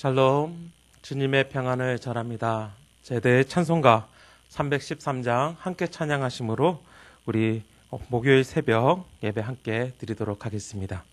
샬롬, 주님의 평안을 전합니다. 제대의 찬송가 313장 함께 찬양하심으로 우리 목요일 새벽 예배 함께 드리도록 하겠습니다.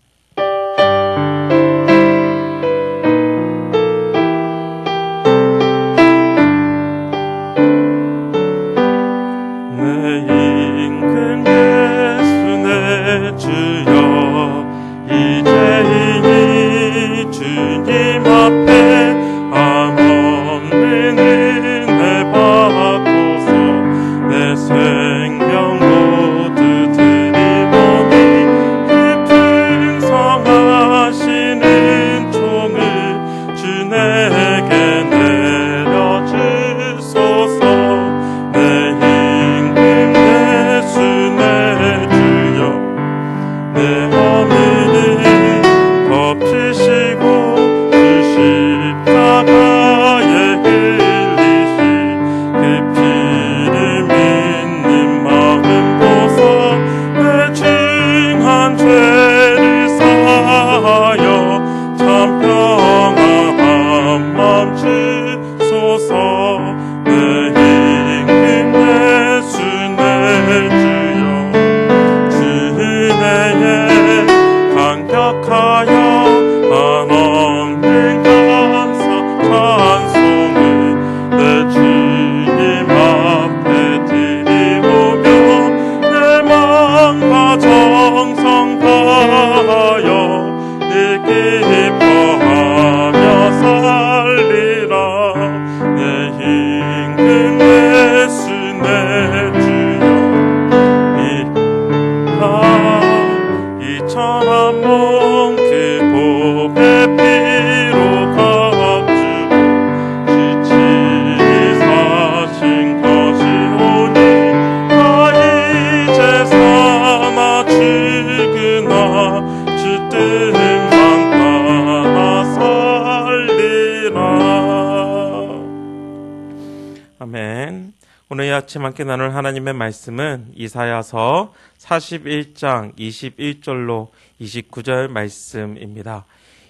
아멘. 오늘 아침 함께 나눌 하나님의 말씀은 이사야서 41장 21절로 29절 말씀입니다.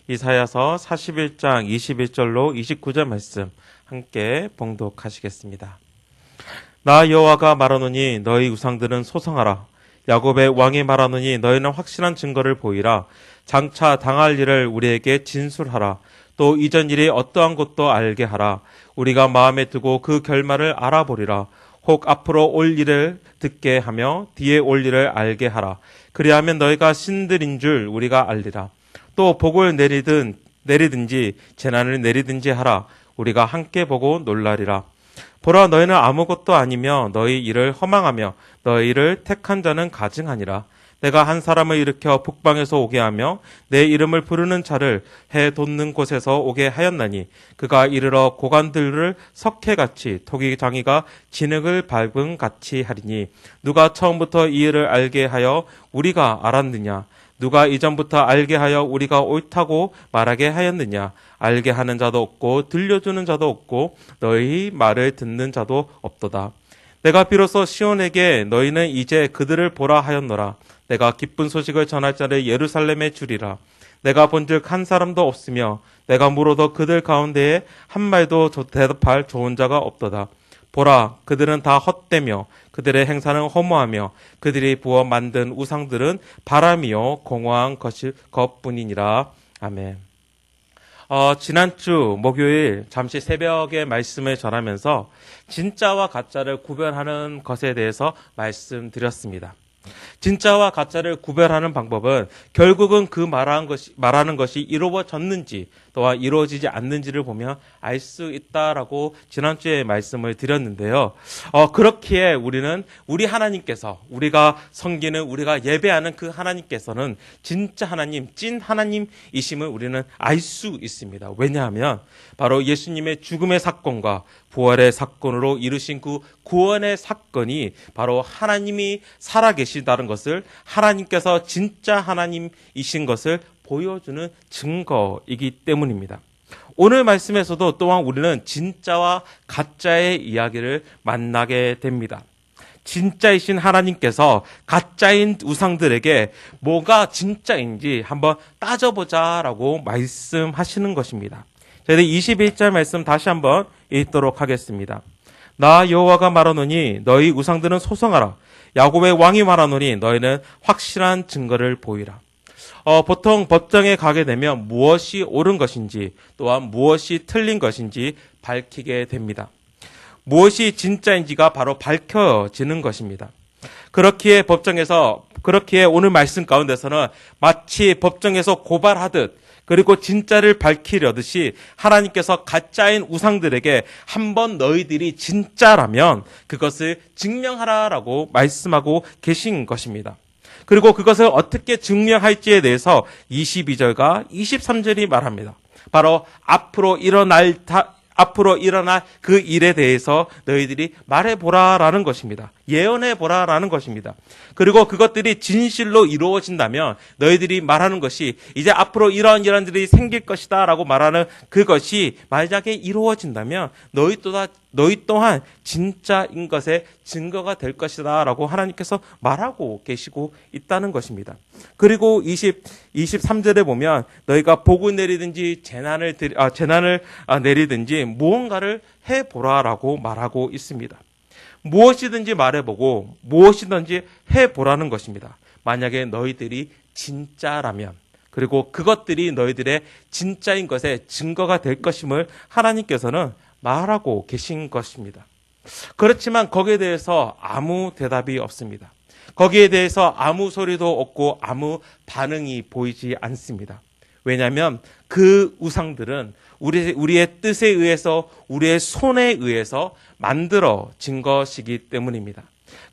이사야서 41장 21절로 29절 말씀 함께 봉독하시겠습니다. 나 여호와가 말하노니 너희 우상들은 소성하라. 야곱의 왕이 말하노니 너희는 확실한 증거를 보이라. 장차 당할 일을 우리에게 진술하라. 또 이전 일이 어떠한 것도 알게 하라. 우리가 마음에 두고 그 결말을 알아보리라. 혹 앞으로 올 일을 듣게 하며 뒤에 올 일을 알게 하라. 그리하면 너희가 신들인 줄 우리가 알리라. 또 복을 내리든지 재난을 내리든지 하라. 우리가 함께 보고 놀라리라. 보라, 너희는 아무것도 아니며 너희 일을 허망하며 너희 일을 택한 자는 가증하니라. 내가 한 사람을 일으켜 북방에서 오게 하며 내 이름을 부르는 자를 해 돋는 곳에서 오게 하였나니 그가 이르러 고관들을 석회같이 토기장이가 진흙을 밟은 같이 하리니 누가 처음부터 이 일을 알게 하여 우리가 알았느냐? 누가 이전부터 알게 하여 우리가 옳다고 말하게 하였느냐? 알게 하는 자도 없고 들려주는 자도 없고 너희 말을 듣는 자도 없도다. 내가 비로소 시온에게 너희는 이제 그들을 보라 하였노라. 내가 기쁜 소식을 전할 자를 예루살렘에 주리라. 내가 본즉 한 사람도 없으며 내가 물어도 그들 가운데에 한 말도 대답할 좋은 자가 없도다. 보라, 그들은 다 헛되며 그들의 행사는 허무하며 그들이 부어 만든 우상들은 바람이요 공허한 것뿐이니라. 아멘. 지난주 목요일 잠시 새벽에 말씀을 전하면서 진짜와 가짜를 구별하는 것에 대해서 말씀드렸습니다. 진짜와 가짜를 구별하는 방법은 결국은 그 말하는 것이 이루어졌는지 또한 이루어지지 않는지를 보면 알 수 있다라고 지난주에 말씀을 드렸는데요. 그렇기에 우리는 우리 하나님께서 우리가 섬기는 우리가 예배하는 그 하나님께서는 진짜 하나님, 찐 하나님이심을 우리는 알 수 있습니다. 왜냐하면 바로 예수님의 죽음의 사건과 부활의 사건으로 이루신 그 구원의 사건이 바로 하나님이 살아계시다는 것을, 하나님께서 진짜 하나님이신 것을 보여주는 증거이기 때문입니다. 오늘 말씀에서도 또한 우리는 진짜와 가짜의 이야기를 만나게 됩니다. 진짜이신 하나님께서 가짜인 우상들에게 뭐가 진짜인지 한번 따져보자라고 말씀하시는 것입니다. 저희들 21절 말씀 다시 한번 읽도록 하겠습니다. 나 여호와가 말하노니 너희 우상들은 소성하라. 야곱의 왕이 말하노니 너희는 확실한 증거를 보이라. 보통 법정에 가게 되면 무엇이 옳은 것인지 또한 무엇이 틀린 것인지 밝히게 됩니다. 무엇이 진짜인지가 바로 밝혀지는 것입니다. 그렇기에 오늘 말씀 가운데서는 마치 법정에서 고발하듯 그리고 진짜를 밝히려듯이 하나님께서 가짜인 우상들에게 한번 너희들이 진짜라면 그것을 증명하라라고 말씀하고 계신 것입니다. 그리고 그것을 어떻게 증명할지에 대해서 22절과 23절이 말합니다. 바로 앞으로 일어날 그 일에 대해서 너희들이 말해보라라는 것입니다. 예언해보라라는 것입니다. 그리고 그것들이 진실로 이루어진다면 너희들이 말하는 것이 이제 앞으로 이러한 일들이 생길 것이다 라고 말하는 그것이 만약에 이루어진다면 너희 또한 진짜인 것의 증거가 될 것이다 라고 하나님께서 말하고 계시고 있다는 것입니다. 그리고 23절에 보면 너희가 복을 내리든지 재난을 내리든지 무언가를 해보라라고 말하고 있습니다. 무엇이든지 말해보고 무엇이든지 해보라는 것입니다. 만약에 너희들이 진짜라면 그리고 그것들이 너희들의 진짜인 것의 증거가 될 것임을 하나님께서는 말하고 계신 것입니다. 그렇지만 거기에 대해서 아무 대답이 없습니다. 거기에 대해서 아무 소리도 없고 아무 반응이 보이지 않습니다. 왜냐하면 그 우상들은 우리의 뜻에 의해서 우리의 손에 의해서 만들어진 것이기 때문입니다.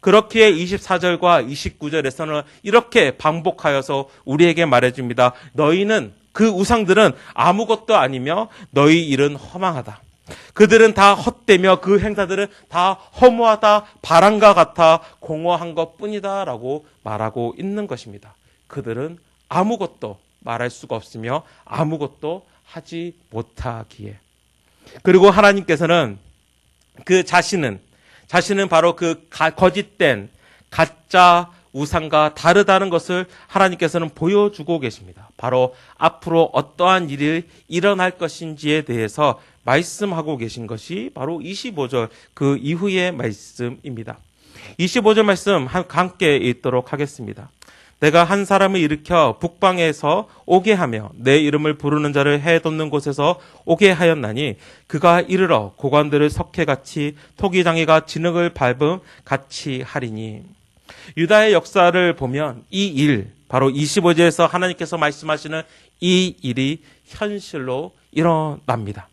그렇기에 24절과 29절에서는 이렇게 반복하여서 우리에게 말해줍니다. 그 우상들은 아무것도 아니며 너희 일은 허망하다. 그들은 다 헛되며 그 행사들은 다 허무하다, 바람과 같아 공허한 것뿐이다 라고 말하고 있는 것입니다. 그들은 아무것도 말할 수가 없으며 아무것도 하지 못하기에. 그리고 하나님께서는 자신은 바로 그 거짓된 가짜 우상과 다르다는 것을 하나님께서는 보여주고 계십니다. 바로 앞으로 어떠한 일이 일어날 것인지에 대해서 말씀하고 계신 것이 바로 25절 그 이후의 말씀입니다. 25절 말씀 함께 읽도록 하겠습니다. 내가 한 사람을 일으켜 북방에서 오게 하며 내 이름을 부르는 자를 해돋는 곳에서 오게 하였나니 그가 이르러 고관들을 석회같이 토기장이가 진흙을 밟음 같이 하리니. 유다의 역사를 보면 이 일, 바로 25절에서 하나님께서 말씀하시는 이 일이 현실로 일어납니다.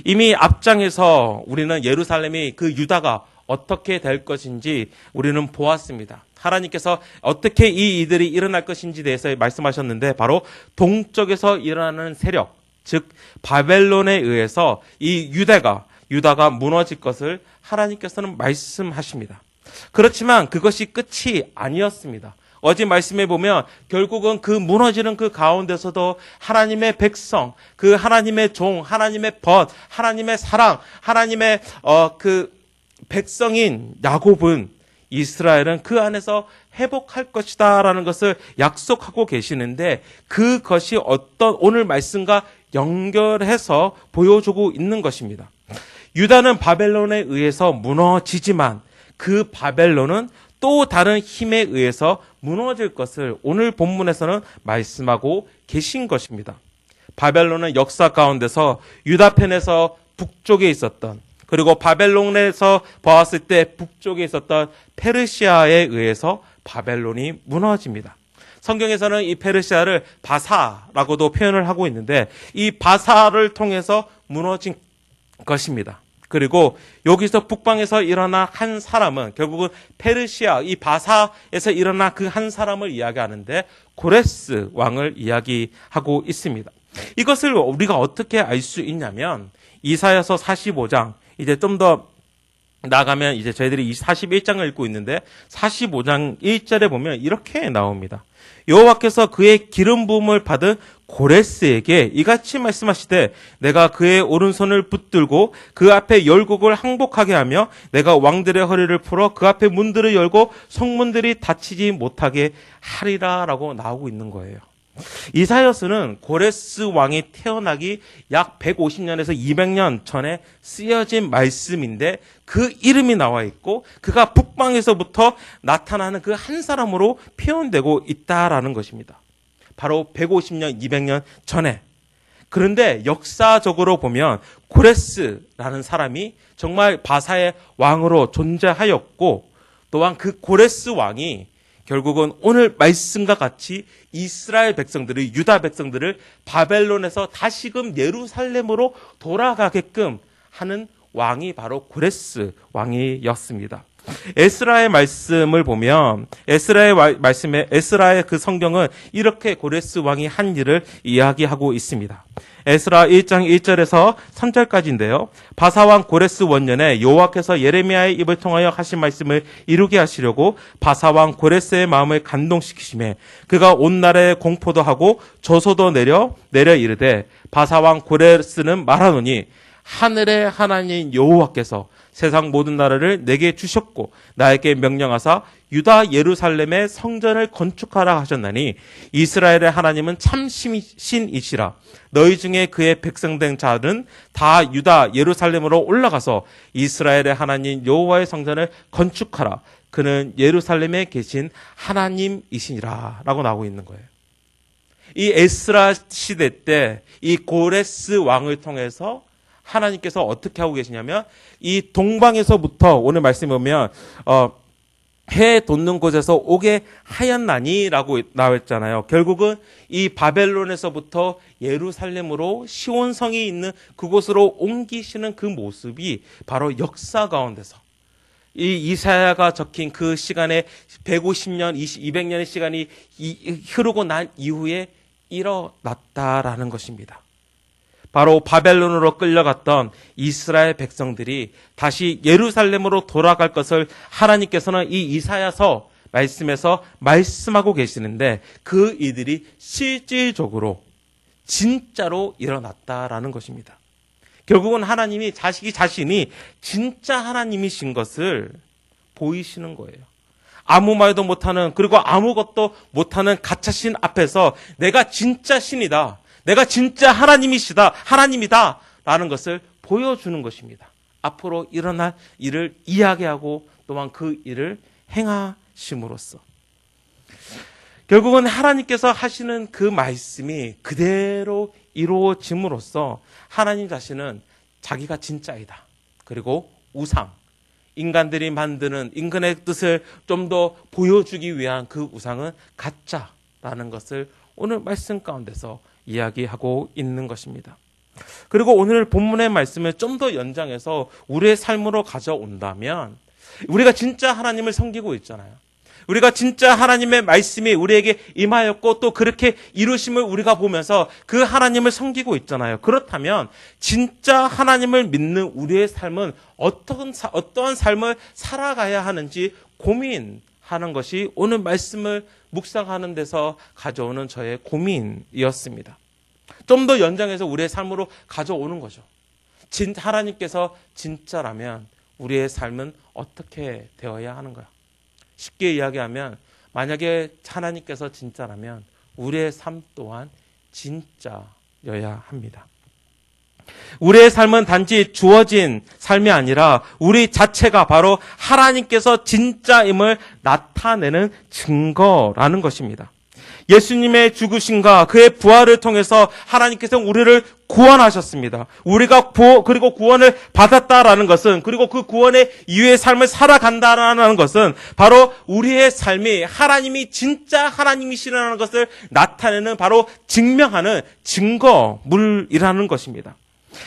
이미 앞장에서 우리는 예루살렘이 그 유다가 어떻게 될 것인지 우리는 보았습니다. 하나님께서 어떻게 이 일들이 일어날 것인지 대해서 말씀하셨는데 바로 동쪽에서 일어나는 세력, 즉 바벨론에 의해서 이 유다가 무너질 것을 하나님께서는 말씀하십니다. 그렇지만 그것이 끝이 아니었습니다. 어제 말씀해 보면 결국은 그 무너지는 그 가운데서도 하나님의 백성, 그 하나님의 종, 하나님의 벗, 하나님의 사랑, 하나님의 그 백성인 야곱은 이스라엘은 그 안에서 회복할 것이다라는 것을 약속하고 계시는데 그것이 오늘 말씀과 연결해서 보여주고 있는 것입니다. 유다는 바벨론에 의해서 무너지지만 그 바벨론은 또 다른 힘에 의해서 무너질 것을 오늘 본문에서는 말씀하고 계신 것입니다. 바벨론은 역사 가운데서 유다 편에서 북쪽에 있었던 그리고 바벨론에서 보았을 때 북쪽에 있었던 페르시아에 의해서 바벨론이 무너집니다. 성경에서는 이 페르시아를 바사라고도 표현을 하고 있는데 이 바사를 통해서 무너진 것입니다. 그리고 여기서 북방에서 일어난 한 사람은 결국은 페르시아, 이 바사에서 일어난 그 한 사람을 이야기하는데 고레스 왕을 이야기하고 있습니다. 이것을 우리가 어떻게 알 수 있냐면 이사야서 45장, 이제 좀 더 나가면 이제 저희들이 41장을 읽고 있는데 45장 1절에 보면 이렇게 나옵니다. 여호와께서 그의 기름 부음을 받은 고레스에게 이같이 말씀하시되 내가 그의 오른손을 붙들고 그 앞에 열국을 항복하게 하며 내가 왕들의 허리를 풀어 그 앞에 문들을 열고 성문들이 닫히지 못하게 하리라 라고 나오고 있는 거예요. 이사야서는 고레스 왕이 태어나기 약 150년에서 200년 전에 쓰여진 말씀인데 그 이름이 나와 있고 그가 북방에서부터 나타나는 그 한 사람으로 표현되고 있다라는 것입니다. 바로 150년, 200년 전에. 그런데 역사적으로 보면 고레스라는 사람이 정말 바사의 왕으로 존재하였고 또한 그 고레스 왕이 결국은 오늘 말씀과 같이 이스라엘 백성들을, 유다 백성들을 바벨론에서 다시금 예루살렘으로 돌아가게끔 하는 왕이 바로 고레스 왕이었습니다. 에스라의 말씀을 보면 에스라의 그 성경은 이렇게 고레스 왕이 한 일을 이야기하고 있습니다. 에스라 1장 1절에서 3절까지인데요. 바사왕 고레스 원년에 여호와께서 예레미야의 입을 통하여 하신 말씀을 이루게 하시려고 바사왕 고레스의 마음을 감동시키시매 그가 온 나라에 공포도 하고 조소도 내려 이르되 바사왕 고레스는 말하노니 하늘의 하나님 여호와께서 세상 모든 나라를 내게 주셨고 나에게 명령하사 유다 예루살렘의 성전을 건축하라 하셨나니 이스라엘의 하나님은 참 신이시라. 너희 중에 그의 백성된 자들은 다 유다 예루살렘으로 올라가서 이스라엘의 하나님 여호와의 성전을 건축하라. 그는 예루살렘에 계신 하나님이시니라 라고 나오고 있는 거예요. 이 에스라 시대 때 이 고레스 왕을 통해서 하나님께서 어떻게 하고 계시냐면 이 동방에서부터 오늘 말씀에 보면 해 돋는 곳에서 오게 하였나니라고 나왔잖아요. 결국은 이 바벨론에서부터 예루살렘으로 시온성이 있는 그곳으로 옮기시는 그 모습이 바로 역사 가운데서 이 이사야가 적힌 그 시간에 150년, 200년의 시간이 흐르고 난 이후에 일어났다라는 것입니다. 바로 바벨론으로 끌려갔던 이스라엘 백성들이 다시 예루살렘으로 돌아갈 것을 하나님께서는 이 이사야서 말씀에서 말씀하고 계시는데 그 이들이 실질적으로 진짜로 일어났다라는 것입니다. 결국은 하나님이 자신이 진짜 하나님이신 것을 보이시는 거예요. 아무 말도 못하는 그리고 아무것도 못하는 가짜신 앞에서 내가 진짜 신이다. 내가 진짜 하나님이다 라는 것을 보여주는 것입니다. 앞으로 일어날 일을 이야기하고 또한 그 일을 행하심으로써 결국은 하나님께서 하시는 그 말씀이 그대로 이루어짐으로써 하나님 자신은 자기가 진짜이다. 그리고 우상, 인간들이 만드는 인간의 뜻을 좀 더 보여주기 위한 그 우상은 가짜라는 것을 오늘 말씀 가운데서 이야기하고 있는 것입니다. 그리고 오늘 본문의 말씀을 좀 더 연장해서 우리의 삶으로 가져온다면 우리가 진짜 하나님을 섬기고 있잖아요. 우리가 진짜 하나님의 말씀이 우리에게 임하였고 또 그렇게 이루심을 우리가 보면서 그 하나님을 섬기고 있잖아요. 그렇다면 진짜 하나님을 믿는 우리의 삶은 어떠한 삶을 살아가야 하는지 고민하는 것이 오늘 말씀을 묵상하는 데서 가져오는 저의 고민이었습니다. 좀 더 연장해서 우리의 삶으로 가져오는 거죠. 하나님께서 진짜라면 우리의 삶은 어떻게 되어야 하는가요? 쉽게 이야기하면 만약에 하나님께서 진짜라면 우리의 삶 또한 진짜여야 합니다. 우리의 삶은 단지 주어진 삶이 아니라 우리 자체가 바로 하나님께서 진짜임을 나타내는 증거라는 것입니다. 예수님의 죽으심과 그의 부활을 통해서 하나님께서 우리를 구원하셨습니다. 우리가 그리고 구원을 받았다라는 것은 그리고 그 구원의 이후의 삶을 살아간다라는 것은 바로 우리의 삶이 하나님이 진짜 하나님이시라는 것을 나타내는 바로 증명하는 증거물이라는 것입니다.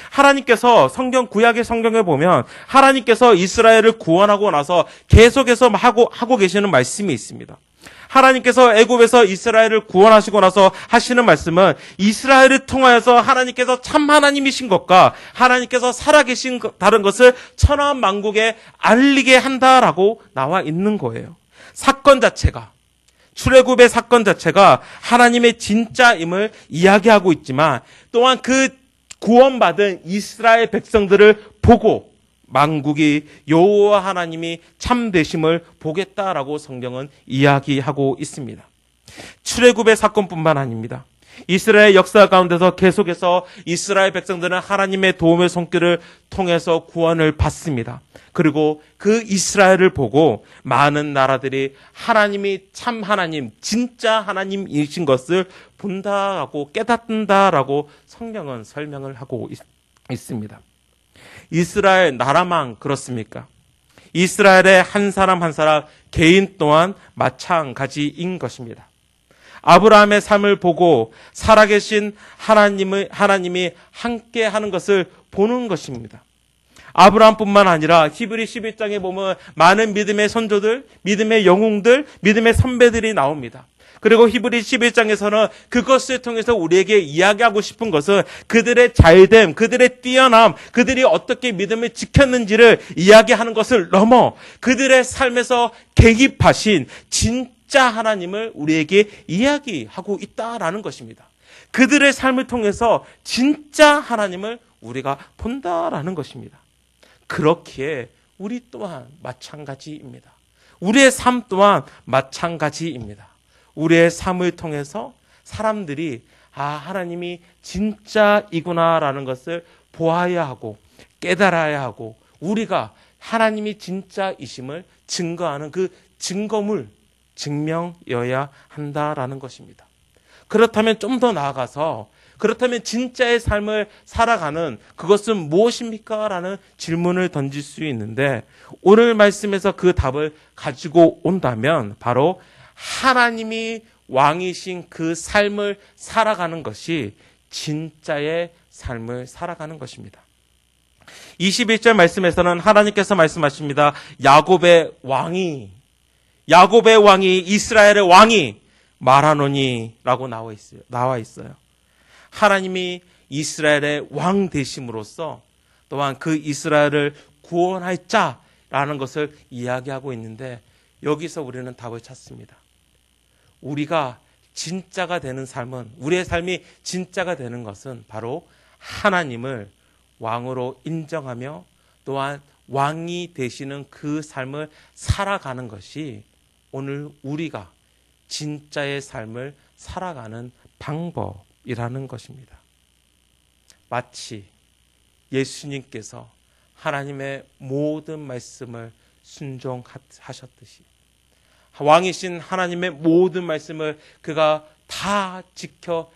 하나님께서 구약의 성경에 보면 하나님께서 이스라엘을 구원하고 나서 계속해서 하고 계시는 말씀이 있습니다. 하나님께서 애굽에서 이스라엘을 구원하시고 나서 하시는 말씀은 이스라엘을 통하여서 하나님께서 참 하나님이신 것과 하나님께서 살아계신 다른 것을 천하만국에 알리게 한다라고 나와 있는 거예요. 사건 자체가 출애굽의 사건 자체가 하나님의 진짜임을 이야기하고 있지만 또한 그 구원받은 이스라엘 백성들을 보고 만국이 여호와 하나님이 참되심을 보겠다라고 성경은 이야기하고 있습니다. 출애굽의 사건뿐만 아닙니다. 이스라엘 역사 가운데서 계속해서 이스라엘 백성들은 하나님의 도움의 손길을 통해서 구원을 받습니다. 그리고 그 이스라엘을 보고 많은 나라들이 하나님이 참 하나님, 진짜 하나님이신 것을 본다라고 깨닫는다라고 성경은 설명을 하고 있습니다. 이스라엘 나라만 그렇습니까? 이스라엘의 한 사람 한 사람 개인 또한 마찬가지인 것입니다. 아브라함의 삶을 보고 살아계신 하나님이 함께 하는 것을 보는 것입니다. 아브라함뿐만 아니라 히브리 11장에 보면 많은 믿음의 선조들, 믿음의 영웅들, 믿음의 선배들이 나옵니다. 그리고 히브리 11장에서는 그것을 통해서 우리에게 이야기하고 싶은 것은 그들의 잘됨, 그들의 뛰어남, 그들이 어떻게 믿음을 지켰는지를 이야기하는 것을 넘어 그들의 삶에서 개입하신 진짜 하나님을 우리에게 이야기하고 있다라는 것입니다. 그들의 삶을 통해서 진짜 하나님을 우리가 본다라는 것입니다. 그렇기에 우리 또한 마찬가지입니다. 우리의 삶 또한 마찬가지입니다. 우리의 삶을 통해서 사람들이 하나님이 진짜이구나라는 것을 보아야 하고 깨달아야 하고 우리가 하나님이 진짜이심을 증거하는 그 증거물, 증명여야 한다라는 것입니다. 그렇다면 좀 더 나아가서 그렇다면 진짜의 삶을 살아가는 그것은 무엇입니까? 라는 질문을 던질 수 있는데 오늘 말씀에서 그 답을 가지고 온다면 바로 하나님이 왕이신 그 삶을 살아가는 것이 진짜의 삶을 살아가는 것입니다. 21절 말씀에서는 하나님께서 말씀하십니다. 야곱의 왕이 이스라엘의 왕이 말하노니 라고 나와 있어요. 하나님이 이스라엘의 왕 되심으로써 또한 그 이스라엘을 구원할 자라는 것을 이야기하고 있는데 여기서 우리는 답을 찾습니다. 우리가 진짜가 되는 삶은 우리의 삶이 진짜가 되는 것은 바로 하나님을 왕으로 인정하며 또한 왕이 되시는 그 삶을 살아가는 것이 오늘 우리가 진짜의 삶을 살아가는 방법이라는 것입니다. 마치 예수님께서 하나님의 모든 말씀을 순종하셨듯이 왕이신 하나님의 모든 말씀을 그가 다 지켜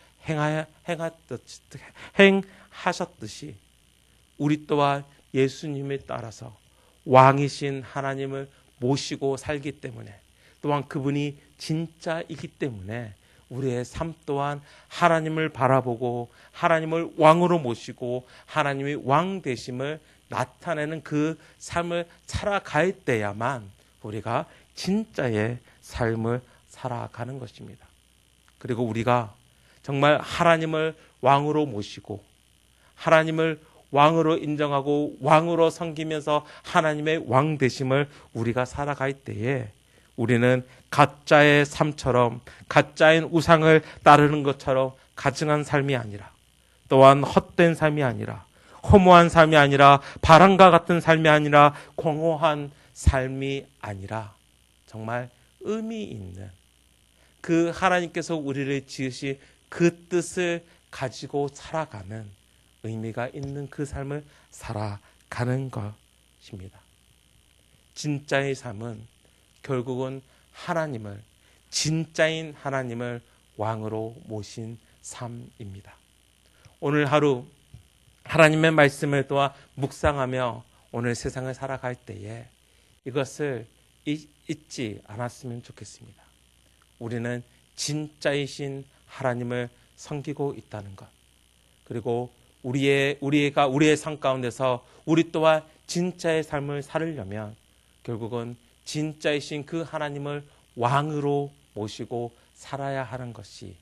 행하셨듯이 우리 또한 예수님을 따라서 왕이신 하나님을 모시고 살기 때문에 또한 그분이 진짜이기 때문에 우리의 삶 또한 하나님을 바라보고 하나님을 왕으로 모시고 하나님의 왕 되심을 나타내는 그 삶을 살아갈 때야만 우리가 진짜의 삶을 살아가는 것입니다. 그리고 우리가 정말 하나님을 왕으로 모시고 하나님을 왕으로 인정하고 왕으로 섬기면서 하나님의 왕 되심을 우리가 살아갈 때에 우리는 가짜의 삶처럼 가짜인 우상을 따르는 것처럼 가증한 삶이 아니라 또한 헛된 삶이 아니라 허무한 삶이 아니라 바람과 같은 삶이 아니라 공허한 삶이 아니라 정말 의미 있는 그 하나님께서 우리를 지으신 그 뜻을 가지고 살아가는 의미가 있는 그 삶을 살아가는 것입니다. 진짜의 삶은 결국은 하나님을 진짜인 하나님을 왕으로 모신 삶입니다. 오늘 하루 하나님의 말씀을 또한 묵상하며 오늘 세상을 살아갈 때에 이것을 잊지 않았으면 좋겠습니다. 우리는 진짜이신 하나님을 섬기고 있다는 것. 그리고 우리의 삶 가운데서 우리 또한 진짜의 삶을 살으려면 결국은 진짜이신 그 하나님을 왕으로 모시고 살아야 하는 것이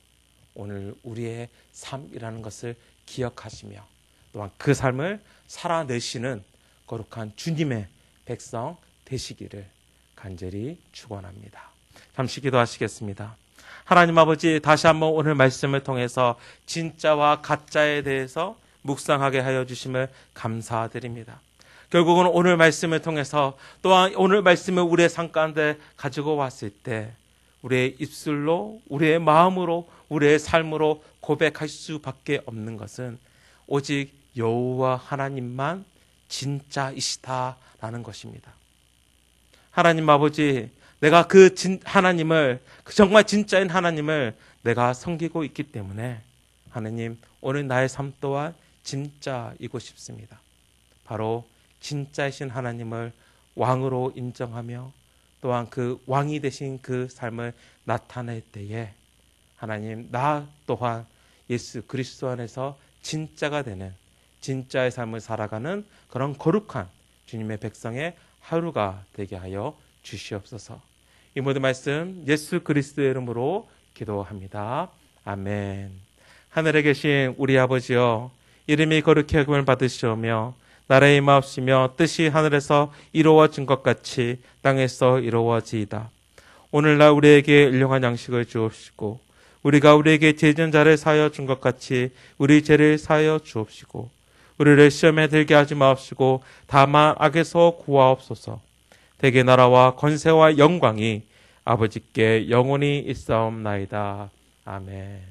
오늘 우리의 삶이라는 것을 기억하시며 또한 그 삶을 살아내시는 거룩한 주님의 백성 되시기를 간절히 축원합니다. 잠시 기도하시겠습니다. 하나님 아버지, 다시 한번 오늘 말씀을 통해서 진짜와 가짜에 대해서 묵상하게 하여 주심을 감사드립니다. 결국은 오늘 말씀을 통해서 또한 오늘 말씀을 우리의 삶 가운데 가지고 왔을 때 우리의 입술로, 우리의 마음으로, 우리의 삶으로 고백할 수밖에 없는 것은 오직 여호와 하나님만 진짜이시다라는 것입니다. 하나님 아버지, 내가 하나님을, 정말 진짜인 하나님을 내가 섬기고 있기 때문에 하나님, 오늘 나의 삶 또한 진짜이고 싶습니다. 바로 진짜이신 하나님을 왕으로 인정하며 또한 그 왕이 되신 그 삶을 나타낼 때에 하나님, 나 또한 예수 그리스도 안에서 진짜가 되는, 진짜의 삶을 살아가는 그런 거룩한 주님의 백성의 하루가 되게 하여 주시옵소서. 이 모든 말씀 예수 그리스도의 이름으로 기도합니다. 아멘. 하늘에 계신 우리 아버지여, 이름이 거룩히 여김을 받으시오며 나라의 임하옵시며 뜻이 하늘에서 이루어진 것 같이 땅에서 이루어지이다. 오늘날 우리에게 일용할 양식을 주옵시고 우리가 우리에게 죄 지은 자를 사하여 준 것 같이 우리 죄를 사하여 주옵시고 우리를 시험에 들게 하지 마옵시고 다만 악에서 구하옵소서. 대개 나라와 권세와 영광이 아버지께 영원히 있사옵나이다. 아멘.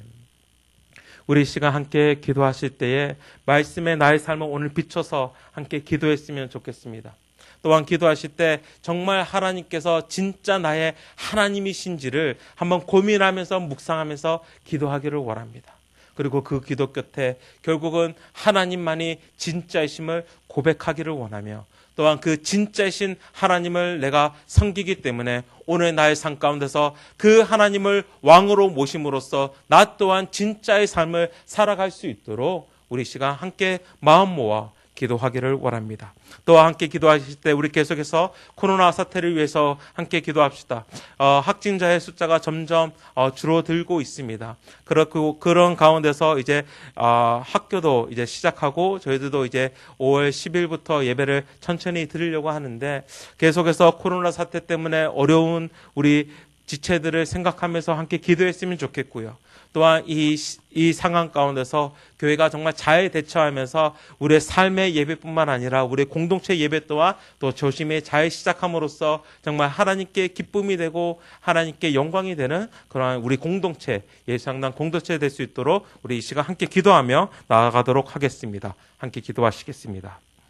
우리 시간 함께 기도하실 때에 말씀에 나의 삶을 오늘 비춰서 함께 기도했으면 좋겠습니다. 또한 기도하실 때 정말 하나님께서 진짜 나의 하나님이신지를 한번 고민하면서 묵상하면서 기도하기를 원합니다. 그리고 그 기도 끝에 결국은 하나님만이 진짜이심을 고백하기를 원하며 또한 그 진짜이신 하나님을 내가 섬기기 때문에 오늘 나의 삶 가운데서 그 하나님을 왕으로 모심으로써 나 또한 진짜의 삶을 살아갈 수 있도록 우리 시간 함께 마음 모아 기도하기를 원합니다. 또한 함께 기도하실 때 우리 계속해서 코로나 사태를 위해서 함께 기도합시다. 확진자의 숫자가 점점 줄어들고 있습니다. 그런 가운데서 이제 학교도 이제 시작하고 저희들도 이제 5월 10일부터 예배를 천천히 드리려고 하는데 계속해서 코로나 사태 때문에 어려운 우리 지체들을 생각하면서 함께 기도했으면 좋겠고요. 또한 이 상황 가운데서 교회가 정말 잘 대처하면서 우리의 삶의 예배뿐만 아니라 우리의 공동체 예배 또한 또 조심히 잘 시작함으로써 정말 하나님께 기쁨이 되고 하나님께 영광이 되는 그러한 우리 공동체, 예수양당 공동체 될 수 있도록 우리 이 시간 함께 기도하며 나아가도록 하겠습니다. 함께 기도하시겠습니다.